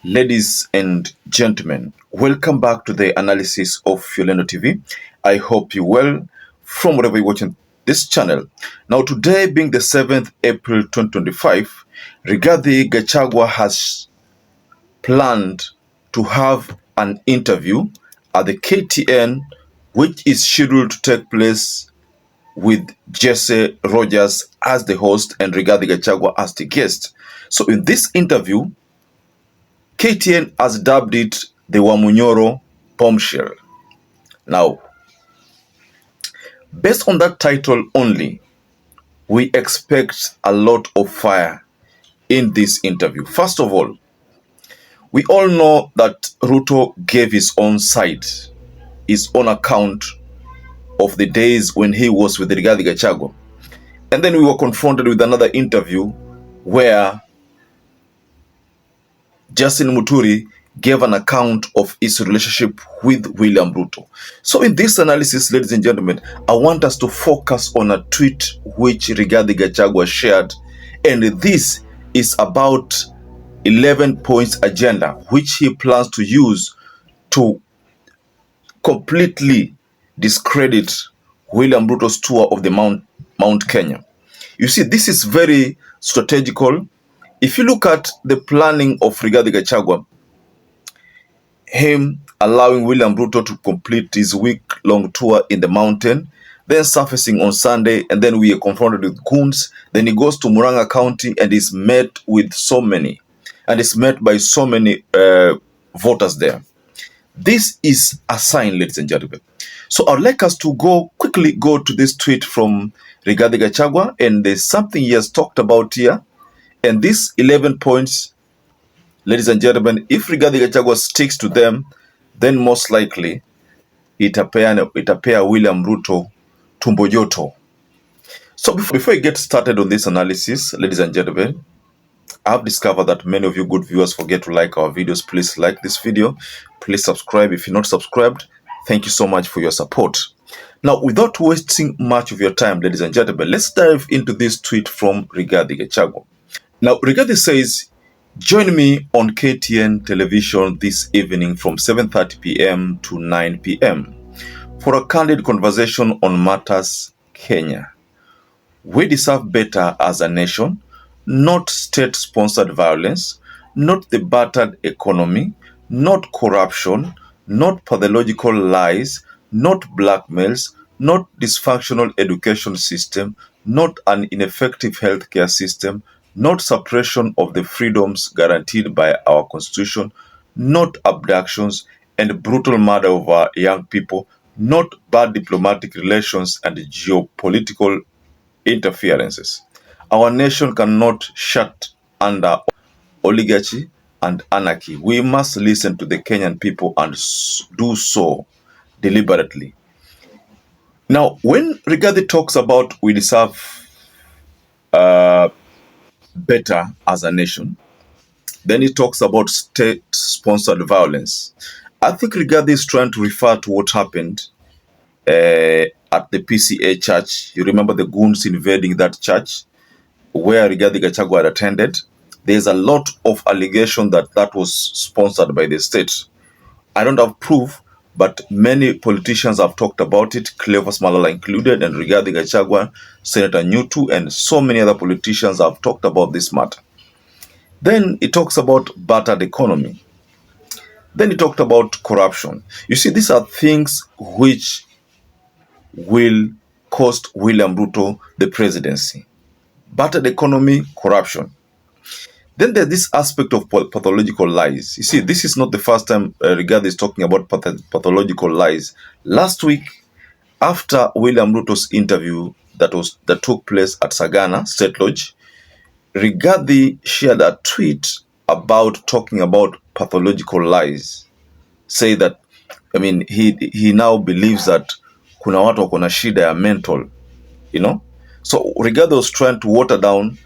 Ladies and gentlemen, welcome back to the analysis of YOLENO TV. I hope you're well from wherever you're watching this channel. Now, today being the 7th April 2025, RIGATHI Gachagua has planned to have an interview at the KTN, which is scheduled to take place with Jesse Rogers as the host and RIGATHI Gachagua as the guest. So in this interview, KTN has dubbed it the Wamunyoro bombshell. Now, based on that title only, we expect a lot of fire in this interview. First of all, we all know that RUTO gave his own side, his own account of the days when he was with RIGATHI Gachagua. And then we were confronted with another interview where Justin Muturi gave an account of his relationship with William Ruto. So in this analysis, ladies and gentlemen, I want us to focus on a tweet which RIGATHI Gachagua shared, and this is about 11 points agenda which he plans to use to completely discredit William Ruto's tour of the Mount Kenya. You see, this is very strategical. If you look at the planning of RIGATHI Gachagua, him allowing William Ruto to complete his week-long tour in the mountain, then surfacing on Sunday, and then we are confronted with goons. Then he goes to Murang'a County and is met with so many, and is met by so many voters there. This is a sign, ladies and gentlemen. So I'd like us to quickly go to this tweet from RIGATHI Gachagua, and there's something he has talked about here. And these 11 points, ladies and gentlemen, if RIGATHI Gachagua sticks to them, then most likely itapea William Ruto tumbo joto. So before we get started on this analysis, ladies and gentlemen, I've discovered that many of you good viewers forget to like our videos. Please like this video. Please subscribe if you're not subscribed. Thank you so much for your support. Now, without wasting much of your time, ladies and gentlemen, let's dive into this tweet from RIGATHI Gachagua. Now, RIGATHI says, join me on KTN television this evening from 7:30 p.m. to 9 p.m. for a candid conversation on matters Kenya. We deserve better as a nation, not state-sponsored violence, not the battered economy, not corruption, not pathological lies, not blackmails, not dysfunctional education system, not an ineffective healthcare system, not suppression of the freedoms guaranteed by our constitution, not abductions and brutal murder of our young people, not bad diplomatic relations and geopolitical interferences. Our nation cannot shut under oligarchy and anarchy. We must listen to the Kenyan people and do so deliberately. Now, when RIGATHI talks about we deserve better as a nation, then he talks about state-sponsored violence. I think RIGATHI is trying to refer to what happened at the PCA church. You remember the goons invading that church where RIGATHI Gachagua had attended. There's a lot of allegation that was sponsored by the state. I don't have proof, but many politicians have talked about it, Cleophas Malala included, and RIGATHI Gachagua, Senator Nyutu, and so many other politicians have talked about this matter. Then he talks about battered economy. Then he talked about corruption. You see, these are things which will cost William Ruto the presidency. Battered economy, corruption. Then there's this aspect of pathological lies. You see, this is not the first time RIGATHI is talking about pathological lies. Last week, after William Ruto's interview that took place at Sagana State Lodge, RIGATHI shared a tweet about talking about pathological lies. Say that, I mean, he now believes that kuna watu wako na shida ya mental, you know. So RIGATHI was trying to water down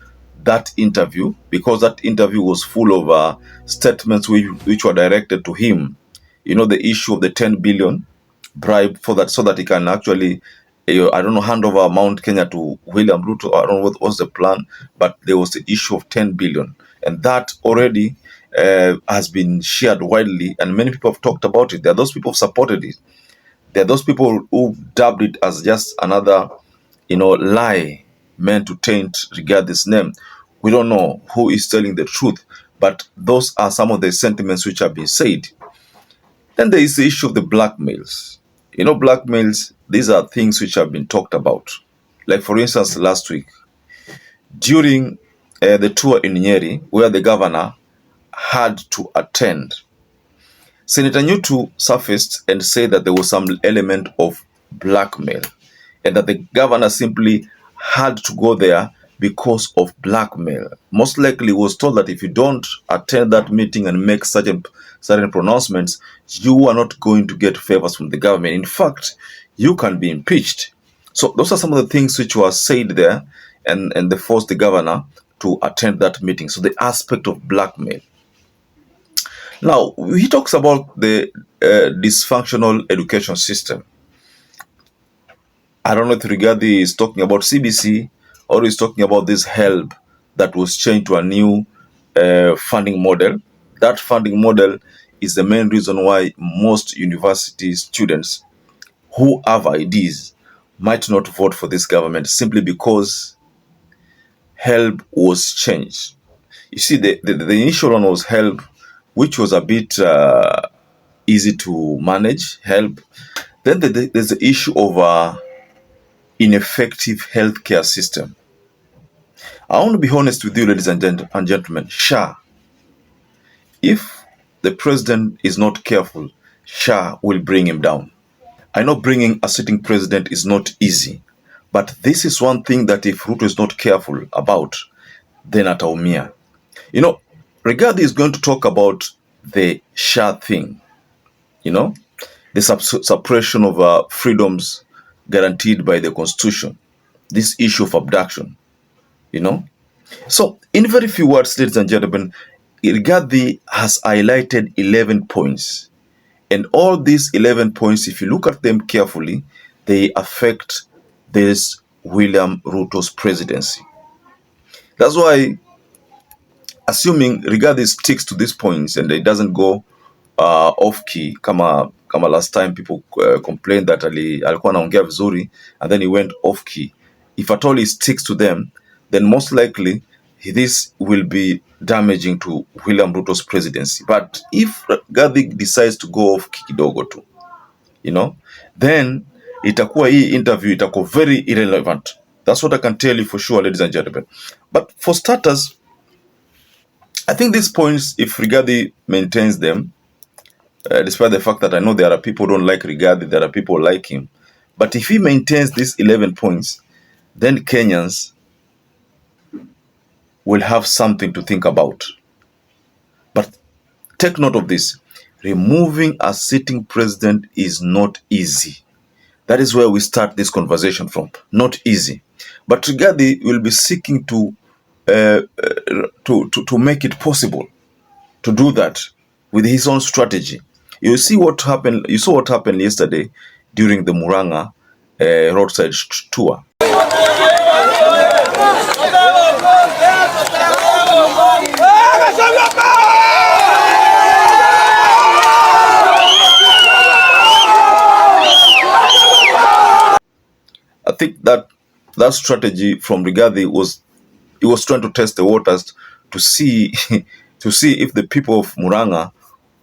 that interview because that interview was full of statements which were directed to him. You know, the issue of the 10 billion bribe so that he can actually, I don't know, hand over Mount Kenya to William Ruto. I don't know what was the plan, but there was the issue of 10 billion. And that already has been shared widely, and many people have talked about it. There are those people who supported it. There are those people who dubbed it as just another, lie meant to taint Rigathis name. We don't know who is telling the truth, but those are some of the sentiments which have been said. Then there is the issue of the blackmails. Blackmails, these are things which have been talked about. Like, for instance, last week, during the tour in Nyeri, where the governor had to attend, Senator Nyutu surfaced and said that there was some element of blackmail and that the governor simply had to go there because of blackmail. Most likely was told that if you don't attend that meeting and make certain pronouncements, you are not going to get favors from the government. In fact, you can be impeached. So those are some of the things which were said there, and they forced the governor to attend that meeting. So the aspect of blackmail. Now, he talks about the dysfunctional education system. I don't know if Rigathi is talking about CBC or he's talking about this HELB that was changed to a new funding model. That funding model is the main reason why most university students who have IDs might not vote for this government, simply because HELB was changed. You see, the initial one was HELB, which was a bit easy to manage, HELB. Then there's the issue of ineffective healthcare system. I want to be honest with you, ladies and gentlemen. SHA, if the president is not careful, SHA will bring him down. I know bringing a sitting president is not easy, but this is one thing that if Ruto is not careful about, then ataumia. Rigathi is going to talk about the SHA thing, the suppression of freedoms guaranteed by the Constitution, this issue of abduction, So, in very few words, ladies and gentlemen, Rigathi has highlighted 11 points. And all these 11 points, if you look at them carefully, they affect this William Ruto's presidency. That's why, assuming Rigathi sticks to these points and it doesn't go off key, kama last time people complained that alikuwa anaongea vizuri and then he went off key. If at all he sticks to them, then most likely this will be damaging to William Ruto's presidency. But if Rigathi decides to go off key kidogo tu, then itakuwa hii interview itakuwa very irrelevant. That's what I can tell you for sure, ladies and gentlemen. But for starters, I think these points, if Rigathi maintains them, despite the fact that I know there are people who don't like Rigathi, there are people who like him, but if he maintains these 11 points, then Kenyans will have something to think about. But take note of this. Removing a sitting president is not easy. That is where we start this conversation from. Not easy. But Rigathi will be seeking to make it possible to do that with his own strategy. You saw what happened yesterday during the Muranga roadside tour. I think that strategy from Rigathi was trying to test the waters to see if the people of Muranga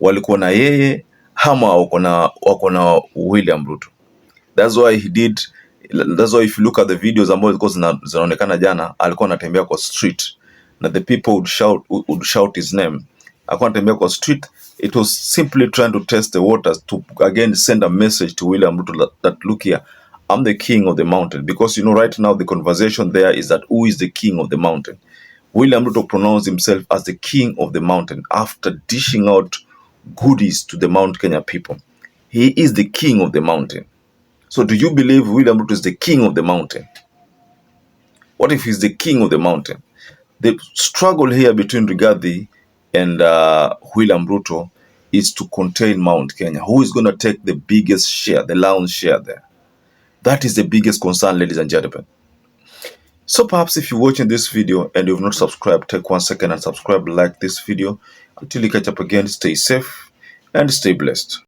walikuwa na yeye ama wako na William Ruto. That's why if you look at the videos ambazo zinaonekana jana, alikuwa anatembea kwa street na the people would shout his name. Alikuwa anatembea kwa street. It was simply trying to test the waters to again send a message to William Ruto that look here, I'm the king of the mountain. Because right now the conversation there is that who is the king of the mountain? William Ruto pronounced himself as the king of the mountain after dishing out goodies to the Mount Kenya people. He is the king of the mountain. So do you believe William Ruto is the king of the mountain? What if he's the king of the mountain? The struggle here between Rigathi and William Ruto is to contain Mount Kenya. Who is going to take the biggest share, the lion's share there? That is the biggest concern, ladies and gentlemen. So perhaps if you're watching this video and you've not subscribed, take 1 second and subscribe, like this video. Until you catch up again, stay safe and stay blessed.